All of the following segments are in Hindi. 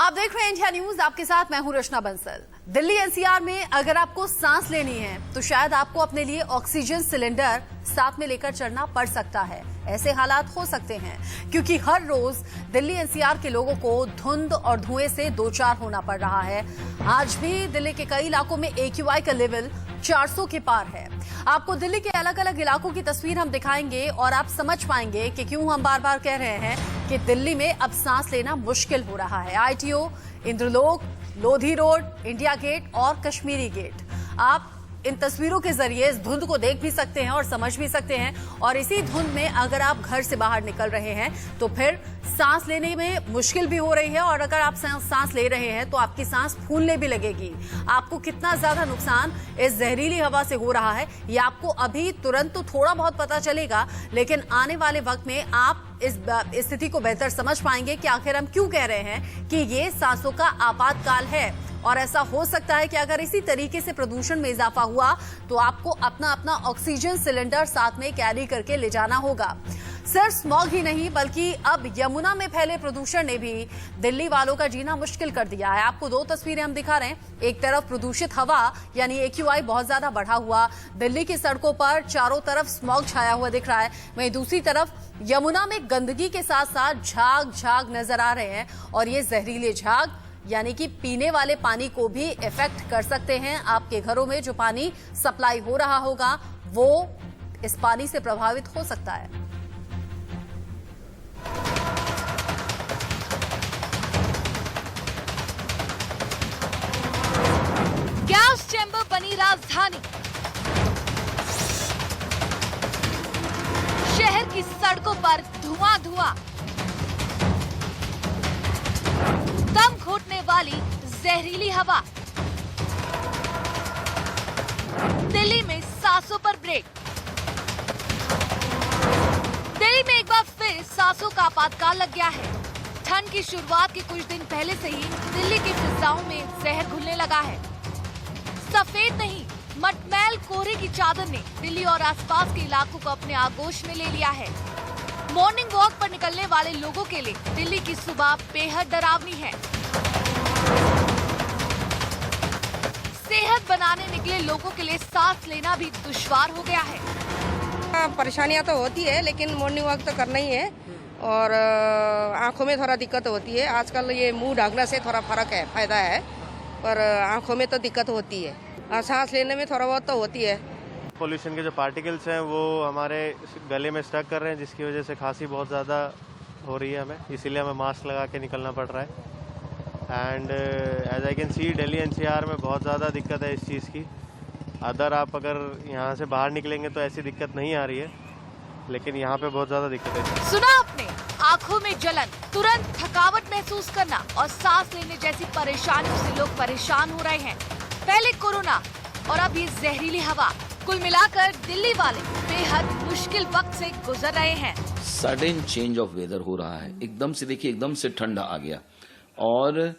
आप देख रहे हैं इंडिया न्यूज, आपके साथ मैं हूं रचना बंसल। दिल्ली एनसीआर में अगर आपको सांस लेनी है तो शायद आपको अपने लिए ऑक्सीजन सिलेंडर साथ में लेकर चलना पड़ सकता है। ऐसे हालात हो सकते हैं क्योंकि हर रोज दिल्ली एनसीआर के लोगों को धुंध और धुएं से दो चार होना पड़ रहा है। आज भी दिल्ली के कई इलाकों में AQI का लेवल 400 के पार है। आपको दिल्ली के अलग अलग इलाकों की तस्वीर हम दिखाएंगे और आप समझ पाएंगे कि क्यों हम बार बार कह रहे हैं कि दिल्ली में अब सांस लेना मुश्किल हो रहा है। ITO, Indralok, Lodhi Road, India Gate और कश्मीरी गेट। आप इन तस्वीरों के जरिए इस धुंध को देख भी सकते हैं और समझ भी सकते हैं। और इसी धुंध में अगर आप घर से बाहर निकल रहे हैं तो फिर सांस लेने में मुश्किल भी हो रही है, और अगर आप सांस ले रहे हैं तो आपकी सांस फूलने भी लगेगी। आपको कितना ज्यादा नुकसान इस जहरीली हवा से हो रहा है ये आपको अभी तुरंत तो थोड़ा बहुत पता चलेगा, लेकिन आने वाले वक्त में आप इस स्थिति को बेहतर समझ पाएंगे कि आखिर हम क्यों कह रहे हैं कि ये सांसों का आपातकाल है। और ऐसा हो सकता है कि अगर इसी तरीके से प्रदूषण में इजाफा हुआ तो आपको अपना अपना ऑक्सीजन सिलेंडर साथ में कैरी करके ले जाना होगा। सिर्फ स्मॉग ही नहीं बल्कि अब यमुना में फैले प्रदूषण ने भी दिल्ली वालों का जीना मुश्किल कर दिया है। आपको दो तस्वीरें हम दिखा रहे हैं। एक तरफ प्रदूषित हवा यानी AQI बहुत ज्यादा बढ़ा हुआ दिल्ली की सड़कों पर चारों तरफ स्मॉग छाया हुआ दिख रहा है, वहीं दूसरी तरफ यमुना में गंदगी के साथ साथ झाग झाग नजर आ रहे हैं। और ये जहरीले झाग यानी कि पीने वाले पानी को भी इफेक्ट कर सकते हैं। आपके घरों में जो पानी सप्लाई हो रहा होगा वो इस पानी से प्रभावित हो सकता है। गैस चैम्बर बनी राजधानी। शहर की सड़कों पर धुआं धुआं, दम घोटने वाली जहरीली हवा। दिल्ली में सांसों पर ब्रेक। दिल्ली में एक बार फिर सांसों का आपातकाल लग गया है। ठंड की शुरुआत के कुछ दिन पहले से ही दिल्ली की फिजाओं में जहर घुलने लगा है। सफेद नहीं, मटमैल कोहरे की चादर ने दिल्ली और आसपास के इलाकों को अपने आगोश में ले लिया है। मॉर्निंग वॉक पर निकलने वाले लोगों के लिए दिल्ली की सुबह बेहद डरावनी है। सेहत बनाने निकले लोगों के लिए सांस लेना भी दुश्वार हो गया है। परेशानियां तो होती है लेकिन मॉर्निंग वॉक तो करना ही है, और आंखों में थोड़ा दिक्कत होती है। आजकल ये मुंह ढकने से थोड़ा फर्क है, फायदा है, पर आंखों में तो दिक्कत होती है और सांस लेने में थोड़ा बहुत तो होती है। पोल्यूशन के जो पार्टिकल्स हैं वो हमारे गले में स्टक कर रहे हैं, जिसकी वजह से खांसी बहुत ज़्यादा हो रही है हमें, इसीलिए हमें मास्क लगा के निकलना पड़ रहा है। And as I can see Delhi NCR में बहुत ज़्यादा दिक्कत है इस चीज़ की। आप अगर यहाँ से बाहर निकलेंगे तो ऐसी दिक्कत नहीं आ रही है, लेकिन यहाँ पे बहुत ज़्यादा दिक्कत है। सुना आपने, आंखों में जलन, तुरंत थकावट महसूस करना और सांस लेने जैसी परेशानियों से लोग परेशान हो रहे हैं। पहले कोरोना और अब ये जहरीली हवा, कुल मिलाकर दिल्ली वाले बेहद मुश्किल वक्त से गुजर रहे हैं। सडन चेंज ऑफ वेदर हो रहा है, एकदम से देखिए, एकदम से ठंडा आ गया और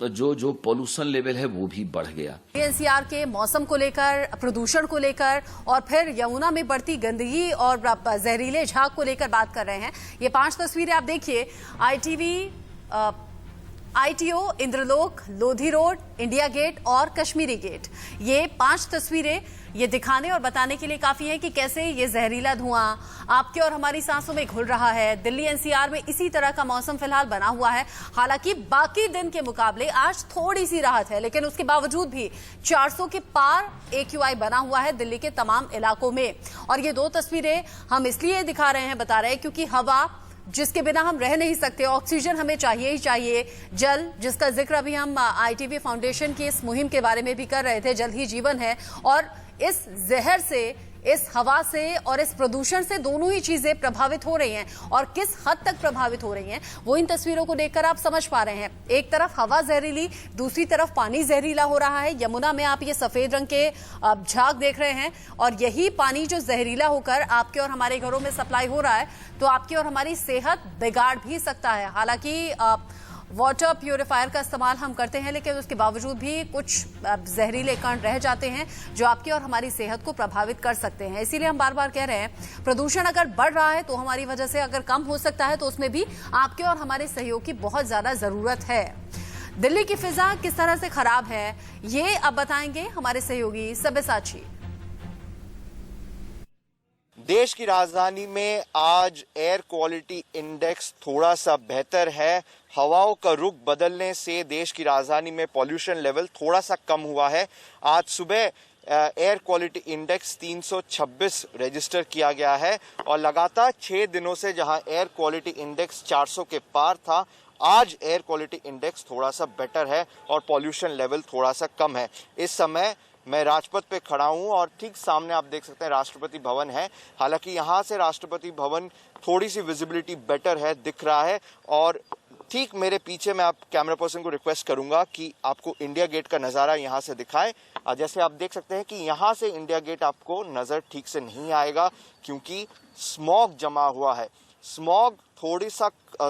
जो पोल्यूशन लेवल है वो भी बढ़ गया। एनसीआर के मौसम को लेकर, प्रदूषण को लेकर और फिर यमुना में बढ़ती गंदगी और जहरीले झाग को लेकर बात कर रहे हैं। ये 5 तस्वीरें आप देखिए। ITO, Indralok, Lodhi Road, India Gate और कश्मीरी गेट। ये 5 तस्वीरें ये दिखाने और बताने के लिए काफी है कि कैसे ये जहरीला धुआं आपके और हमारी सांसों में घुल रहा है। दिल्ली NCR में इसी तरह का मौसम फिलहाल बना हुआ है। हालांकि बाकी दिन के मुकाबले आज थोड़ी सी राहत है, लेकिन उसके बावजूद भी 400 के पार AQI बना हुआ है दिल्ली के तमाम इलाकों में। और ये 2 तस्वीरें हम इसलिए दिखा रहे हैं, बता रहे हैं, क्योंकि हवा जिसके बिना हम रह नहीं सकते, ऑक्सीजन हमें चाहिए ही चाहिए, जल जिसका जिक्र अभी हम ITV फाउंडेशन की इस मुहिम के बारे में भी कर रहे थे, जल ही जीवन है। और इस जहर से, इस हवा से और इस प्रदूषण से दोनों ही चीजें प्रभावित हो रही हैं। और किस हद तक प्रभावित हो रही हैं वो इन तस्वीरों को देखकर आप समझ पा रहे हैं। एक तरफ हवा जहरीली, दूसरी तरफ पानी जहरीला हो रहा है। यमुना में आप ये सफेद रंग के झाग देख रहे हैं, और यही पानी जो जहरीला होकर आपके और हमारे घरों में सप्लाई हो रहा है तो आपकी और हमारी सेहत बिगाड़ भी सकता है। हालांकि वाटर प्यूरिफायर का इस्तेमाल हम करते हैं, लेकिन उसके बावजूद भी कुछ जहरीले कण रह जाते हैं जो आपकी और हमारी सेहत को प्रभावित कर सकते हैं। इसीलिए हम बार बार कह रहे हैं, प्रदूषण अगर बढ़ रहा है तो हमारी वजह से अगर कम हो सकता है तो उसमें भी आपके और हमारे सहयोग की बहुत ज्यादा जरूरत है। दिल्ली की फिजा किस तरह से खराब है, ये अब बताएंगे हमारे सहयोगी सब्यसाची। देश की राजधानी में आज एयर क्वालिटी इंडेक्स थोड़ा सा बेहतर है। हवाओं का रुख बदलने से देश की राजधानी में पॉल्यूशन लेवल थोड़ा सा कम हुआ है। आज सुबह एयर क्वालिटी इंडेक्स 326 रजिस्टर किया गया है और लगातार 6 दिनों से जहां एयर क्वालिटी इंडेक्स 400 के पार था, आज एयर क्वालिटी इंडेक्स थोड़ा सा बेटर है और पॉल्यूशन लेवल थोड़ा सा कम है। इस समय मैं राजपथ पे खड़ा हूं और ठीक सामने आप देख सकते हैं राष्ट्रपति भवन है। हालांकि यहां से राष्ट्रपति भवन थोड़ी सी विजिबिलिटी बेटर है, दिख रहा है। और ठीक मेरे पीछे मैं आप कैमरा पर्सन को रिक्वेस्ट करूंगा कि आपको इंडिया गेट का नज़ारा यहां से दिखाए। जैसे आप देख सकते हैं कि यहां से इंडिया गेट आपको नज़र ठीक से नहीं आएगा क्योंकि स्मॉग जमा हुआ है। स्मॉग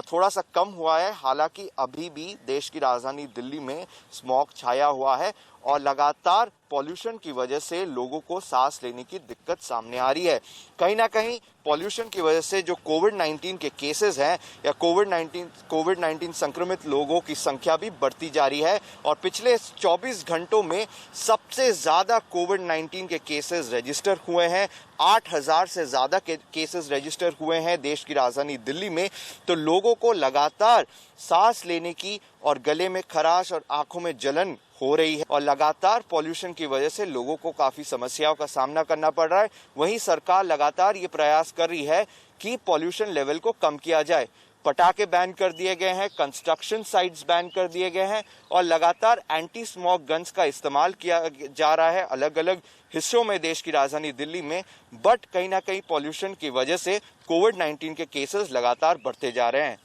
थोड़ा सा कम हुआ है, हालांकि अभी भी देश की राजधानी दिल्ली में स्मॉग छाया हुआ है और लगातार पॉल्यूशन की वजह से लोगों को सांस लेने की दिक्कत सामने आ रही है। कहीं ना कहीं पॉल्यूशन की वजह से जो कोविड-19 के केसेस हैं या कोविड-19 संक्रमित लोगों की संख्या भी बढ़ती जा रही है और पिछले 24 घंटों में सबसे ज्यादा कोविड-19 के केसेस रजिस्टर हुए हैं। 8,000 से ज्यादा केसेस रजिस्टर हुए हैं देश की राजधानी दिल्ली में। तो लोगों को लगातार सांस लेने की और गले में खराश और आंखों में जलन हो रही है और लगातार पॉल्यूशन की वजह से लोगों को काफी समस्याओं का सामना करना पड़ रहा है। वहीं सरकार लगातार ये प्रयास कर रही है कि पॉल्यूशन लेवल को कम किया जाए। पटाखे बैन कर दिए गए हैं, कंस्ट्रक्शन साइट्स बैन कर दिए गए हैं और लगातार एंटी स्मोक गन्स का इस्तेमाल किया जा रहा है अलग अलग हिस्सों में देश की राजधानी दिल्ली में। बट कहीं ना कहीं पॉल्यूशन की वजह से कोविड-19 के केसेस लगातार बढ़ते जा रहे हैं।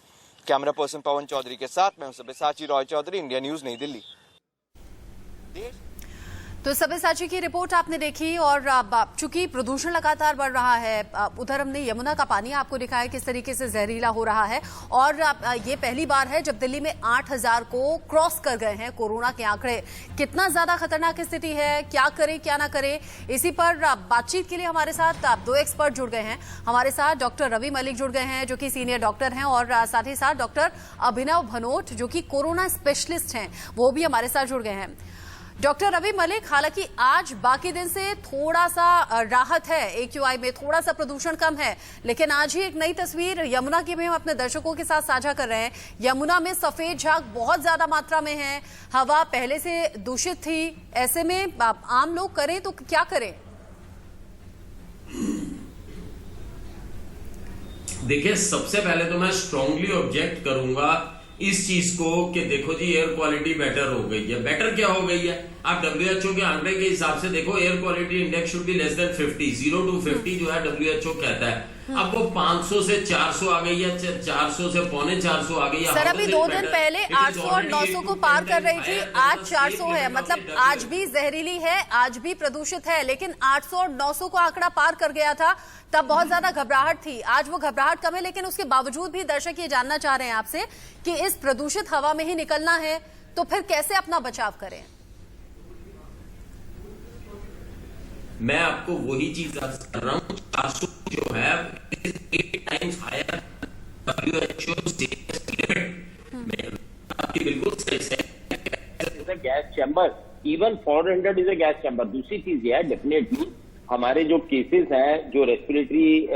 कैमरा पर्सन पवन चौधरी के साथ मैं हूं सब्यसाची रॉय चौधरी, इंडिया न्यूज, नई दिल्ली। तो सब्यसाची की रिपोर्ट आपने देखी और चूंकि प्रदूषण लगातार बढ़ रहा है, उधर हमने यमुना का पानी आपको दिखाया किस तरीके से जहरीला हो रहा है और ये पहली बार है जब दिल्ली में 8,000 को क्रॉस कर गए हैं कोरोना के आंकड़े। कितना ज्यादा खतरनाक स्थिति है, क्या करें क्या ना करें, इसी पर बातचीत के लिए हमारे साथ 2 एक्सपर्ट जुड़ गए हैं। हमारे साथ डॉक्टर रवि मलिक जुड़ गए हैं जो कि सीनियर डॉक्टर हैं और साथ ही साथ डॉक्टर अभिनव भनोट जो कि कोरोना स्पेशलिस्ट हैं, वो भी हमारे साथ जुड़ गए हैं। डॉक्टर रवि मलिक, हालांकि आज बाकी दिन से थोड़ा सा राहत है, AQI में थोड़ा सा प्रदूषण कम है, लेकिन आज ही एक नई तस्वीर यमुना की भी हम अपने दर्शकों के साथ साझा कर रहे हैं। यमुना में सफेद झाग बहुत ज्यादा मात्रा में है, हवा पहले से दूषित थी। ऐसे में आम लोग करें तो क्या करें? देखिए, सबसे पहले तो मैं स्ट्रांगली ऑब्जेक्ट करूंगा इस चीज को कि देखो जी एयर क्वालिटी बेटर हो गई है। बेटर क्या हो गई है? आप WHO के आंकड़े के हिसाब से देखो, air quality index should be less than 50, 0 to 50 जो है WHO कहता है। अब वो 500 से 400 आ गई है, 400 से 350 आ गई है। सर, अभी 2 दिन पहले 800 और 900 को पार कर रही थी, आज 400 है। मतलब आज भी जहरीली है, आज भी प्रदूषित है, लेकिन 800 और 900 को आंकड़ा पार कर गया था, तब बहुत ज्यादा घबराहट थी। आज वो घबराहट कम है, लेकिन उसके बावजूद भी दर्शक ये जानना चाह रहे हैं आपसे कि इस प्रदूषित हवा में ही निकलना है तो फिर कैसे अपना बचाव करें? मैं आपको वही चीज कर रहा हूँ, 400 जो है 8 टाइम्स हायर WHO आपकी बिल्कुल सही है। Gas chamber, even 400 is a gas chamber. दूसरी चीज ये है, डेफिनेटली हमारे जो केसेस हैं, जो रेस्पिरेटरी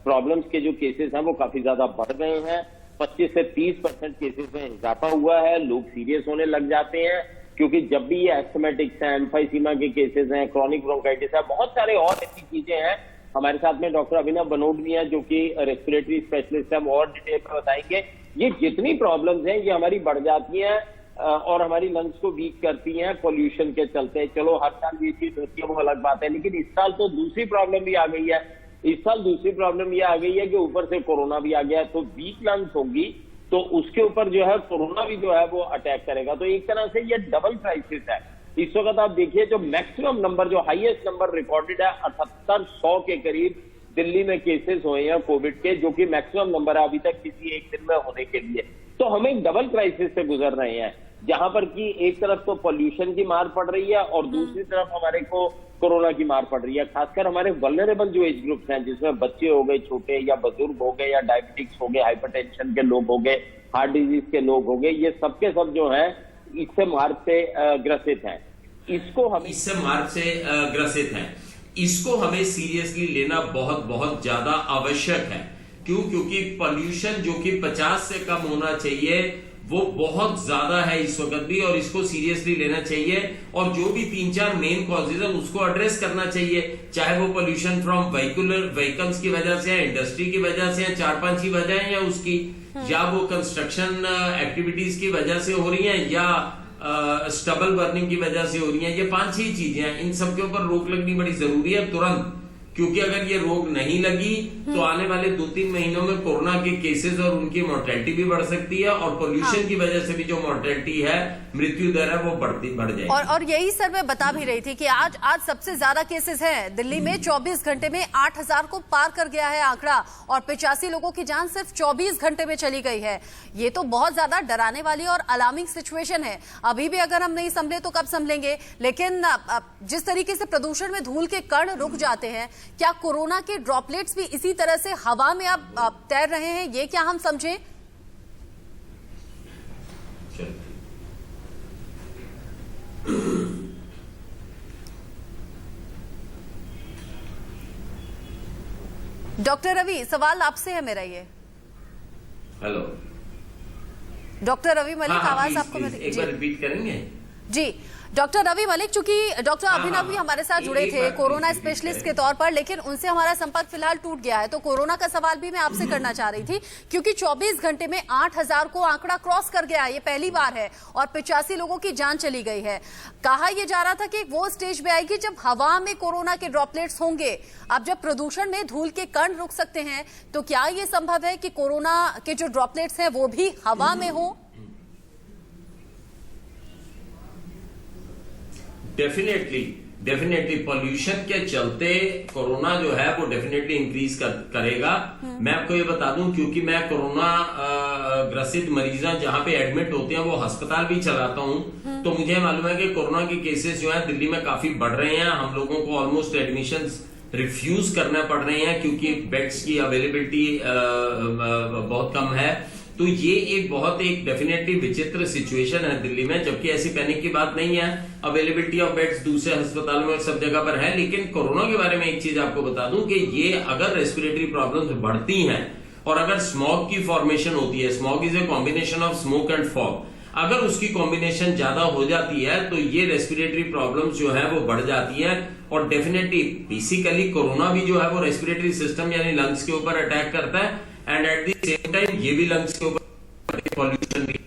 प्रॉब्लम्स के जो केसेस हैं वो काफी ज्यादा बढ़ गए हैं। 25 से 30% केसेस में इजाफा हुआ है। लोग सीरियस होने लग जाते हैं क्योंकि जब भी ये एस्थमेटिक्स हैं, एम्फाइसीमा के केसेस हैं, क्रॉनिक ब्रोंकाइटिस है, बहुत सारे और ऐसी चीजें हैं। हमारे साथ में डॉक्टर अभिनव भनोट भी हैं जो कि रेस्पिरेटरी स्पेशलिस्ट है, वो और डिटेल में बताएंगे। ये जितनी प्रॉब्लम्स हैं ये हमारी बढ़ जाती हैं और हमारी लंग्स को वीक करती हैं पॉल्यूशन के चलते। चलो हर साल ये चीज होती है, वो अलग बात है, लेकिन इस साल तो दूसरी प्रॉब्लम भी आ गई है। इस साल दूसरी प्रॉब्लम ये आ गई है कि ऊपर से कोरोना भी आ गया, तो वीक लंग्स होगी तो उसके ऊपर जो है कोरोना भी जो है वो अटैक करेगा। तो एक तरह से ये डबल क्राइसिस है। इस वक्त आप देखिए, जो मैक्सिमम नंबर, जो हाईएस्ट नंबर रिकॉर्डेड है 7800 के करीब दिल्ली में केसेस हुए हैं कोविड के, जो कि मैक्सिमम नंबर है अभी तक किसी एक दिन में होने के लिए। तो हम एक डबल क्राइसिस से गुजर रहे हैं, जहां पर कि एक तरफ तो पॉल्यूशन की मार पड़ रही है और दूसरी तरफ हमारे को कोरोना की मार पड़ रही है। खासकर हमारे वल्नरेबल जो एज ग्रुप्स हैं, जिसमें बच्चे हो गए छोटे, या बुजुर्ग हो गए, या डायबिटिक्स हो गए, हाइपरटेंशन के लोग हो गए, हार्ट डिजीज के लोग हो गए, ये सबके सब जो है इससे मार्च से ग्रसित हैं। इससे मार्च से ग्रसित हैं। इसको हमें सीरियसली लेना बहुत बहुत ज्यादा आवश्यक है। क्यों? क्योंकि पॉल्यूशन जो कि 50 से कम होना चाहिए वो बहुत ज्यादा है इस वक्त भी, और इसको सीरियसली लेना चाहिए। और जो भी 3-4 मेन कॉजेज है उसको एड्रेस करना चाहिए, चाहे वो पॉल्यूशन फ्रॉम व्हीकल्स की वजह से, इंडस्ट्री की वजह से, 4-5 ही वजह है, या उसकी या वो कंस्ट्रक्शन एक्टिविटीज की वजह से हो रही है, या स्टबल बर्निंग की वजह से हो रही है। ये 5-6 चीजें हैं, इन सब के ऊपर रोक लगनी बड़ी जरूरी है तुरंत। क्योंकि अगर ये रोक नहीं लगी तो आने वाले 2-3 महीनों में कोरोना के केसेस और उनकी मोर्टेलिटी भी बढ़ सकती है, और पोल्यूशन की वजह से भी जो मोर्टेलिटी है, मृत्यु दर है, वो बढ़ जाएगी। और यही सर मैं बता भी रही थी कि आज सबसे ज्यादा केसेस हैं दिल्ली में। 24 घंटे में 8000 को पार कर गया है आंकड़ा, और 85 लोगों की जान सिर्फ 24 घंटे में चली गई है। ये तो बहुत ज्यादा डराने वाली और अलार्मिंग सिचुएशन है। अभी भी अगर हम नहीं संभले तो कब संभलेंगे? लेकिन जिस तरीके से प्रदूषण में धूल के कण रुक जाते हैं, क्या कोरोना के ड्रॉपलेट्स भी इसी तरह से हवा में अब तैर रहे हैं? ये क्या हम समझें? डॉक्टर रवि, सवाल आपसे है मेरा ये। हेलो डॉक्टर रवि मलिक, आवाज आपको एक बार रिपीट करेंगे? जी डॉक्टर रवि मलिक, चूंकि डॉक्टर अभिनव भी हमारे साथ जुड़े थे कोरोना स्पेशलिस्ट के तौर पर, लेकिन उनसे हमारा संपर्क फिलहाल टूट गया है। तो कोरोना का सवाल भी मैं आपसे करना चाह रही थी, क्योंकि 24 घंटे में 8000 को आंकड़ा क्रॉस कर गया, ये पहली बार है, और 85 लोगों की जान चली गई है। कहा यह जा रहा था कि वो स्टेज में आएगी जब हवा में कोरोना के ड्रॉपलेट्स होंगे। अब जब प्रदूषण में धूल के कण रुक सकते हैं, तो क्या ये संभव है कि कोरोना के जो ड्रॉपलेट्स हैं वो भी हवा में हो? डेफिनेटली पॉल्यूशन के चलते कोरोना जो है वो डेफिनेटली इंक्रीज करेगा। मैं आपको ये बता दूं, क्योंकि मैं कोरोना ग्रसित मरीजा जहां पे एडमिट होते हैं वो अस्पताल भी चलाता हूं, तो मुझे मालूम है कि कोरोना के केसेस जो है दिल्ली में काफी बढ़ रहे हैं। हम लोगों को ऑलमोस्ट एडमिशन रिफ्यूज करने पड़ रहे हैं क्योंकि बेड्स की अवेलेबिलिटी बहुत कम है। तो ये एक डेफिनेटली विचित्र सिचुएशन है दिल्ली में, जबकि ऐसी पैनिक की बात नहीं है। अवेलेबिलिटी ऑफ बेड्स दूसरे अस्पतालों में सब जगह पर है। लेकिन कोरोना के बारे में एक चीज आपको बता दूं कि ये अगर रेस्पिरेटरी प्रॉब्लम्स बढ़ती हैं और अगर स्मॉग की फॉर्मेशन होती है, smog is a combination of smoke and fog, अगर उसकी कॉम्बिनेशन ज्यादा हो जाती है तो ये रेस्पिरेटरी प्रॉब्लम्स जो है वो बढ़ जाती है। और डेफिनेटली बेसिकली कोरोना भी जो है वो रेस्पिरेटरी सिस्टम यानी लंग्स के ऊपर अटैक करता है, and at the same time ये भी लंग्स के ऊपर पॉल्यूशन भी,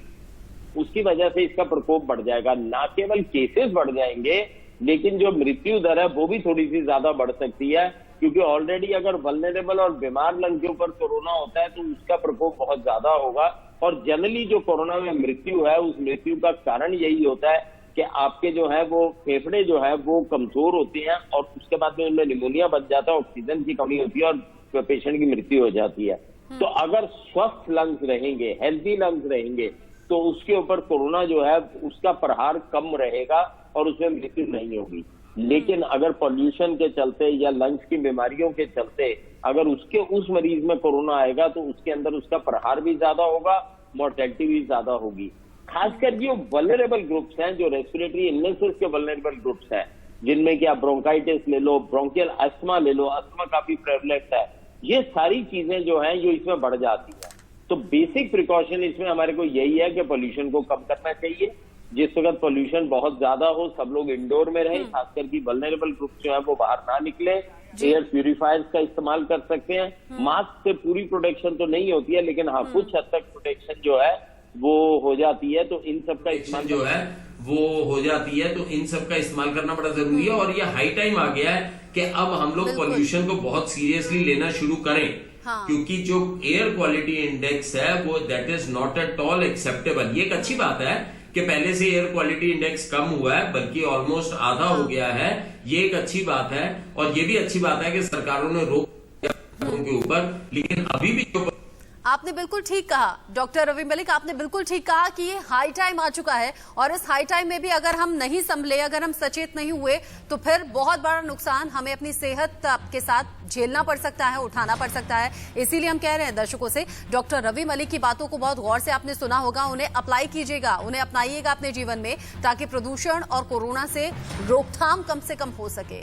उसकी वजह से इसका प्रकोप बढ़ जाएगा। ना केवल केसेस बढ़ जाएंगे, लेकिन जो मृत्यु दर है वो भी थोड़ी सी ज्यादा बढ़ सकती है, क्योंकि ऑलरेडी अगर वल्नरेबल और बीमार लंग के ऊपर कोरोना होता है तो उसका प्रकोप बहुत ज्यादा होगा। और जनरली जो कोरोना में मृत्यु है, उस मृत्यु का कारण यही होता है कि आपके जो है वो फेफड़े जो है वो कमजोर होते हैं, और उसके बाद में उनमें निमोनिया बन जाता है, ऑक्सीजन की कमी होती है और पेशेंट की मृत्यु हो जाती है। तो अगर स्वस्थ लंग्स रहेंगे, हेल्दी लंग्स रहेंगे, तो उसके ऊपर कोरोना जो है उसका प्रहार कम रहेगा और उसमें मृत्यु नहीं होगी। लेकिन अगर पॉल्यूशन के चलते या लंग्स की बीमारियों के चलते अगर उस मरीज में कोरोना आएगा तो उसके अंदर उसका प्रहार भी ज्यादा होगा, मोर्टेलिटी भी ज्यादा होगी। खासकर जो वल्नरेबल ग्रुप्स हैं, जो रेस्पिरेटरी इलनेसेस के वल्नरेबल ग्रुप्स हैं, जिनमें कि आप ब्रोंकाइटिस ले लो, ब्रोंकियल अस्थमा ले लो, अस्थमा काफी प्रेवलेंट है, ये सारी चीजें जो हैं जो इसमें बढ़ जाती है। तो बेसिक प्रिकॉशन इसमें हमारे को यही है कि पोल्यूशन को कम करना चाहिए। जिस वक्त पोल्यूशन बहुत ज्यादा हो, सब लोग इंडोर में रहें, खासकर की वल्नरेबल ग्रुप जो है वो बाहर ना निकले। एयर प्यूरिफायर्स का इस्तेमाल कर सकते हैं। मास्क से पूरी प्रोटेक्शन तो नहीं होती है, लेकिन हाँ कुछ हद तक प्रोटेक्शन जो है वो हो जाती है। तो इन सब का इस्तेमाल जो है वो हो जाती है, तो इन सब का इस्तेमाल करना बड़ा जरूरी है। और ये हाई टाइम आ गया है कि अब हम लोग पॉल्यूशन को बहुत सीरियसली लेना शुरू करें। हाँ। क्योंकि जो एयर क्वालिटी इंडेक्स है वो that is not at all acceptable. ये एक अच्छी बात है कि पहले से एयर क्वालिटी इंडेक्स कम हुआ है, बल्कि ऑलमोस्ट आधा हो गया है। ये एक अच्छी बात है, और ये भी अच्छी बात है कि सरकारों ने रोक के ऊपर, लेकिन अभी भी जो आपने बिल्कुल ठीक कहा डॉक्टर रवि मलिक, आपने बिल्कुल ठीक कहा कि ये हाई टाइम आ चुका है और इस हाई टाइम में भी अगर हम नहीं संभले, अगर हम सचेत नहीं हुए तो फिर बहुत बड़ा नुकसान हमें अपनी सेहत के साथ झेलना पड़ सकता है, उठाना पड़ सकता है। इसीलिए हम कह रहे हैं दर्शकों से, डॉक्टर रवि मलिक की बातों को बहुत गौर से आपने सुना होगा, उन्हें अप्लाई कीजिएगा, उन्हें अपनाइएगा अपने जीवन में, ताकि प्रदूषण और कोरोना से रोकथाम कम से कम हो सके।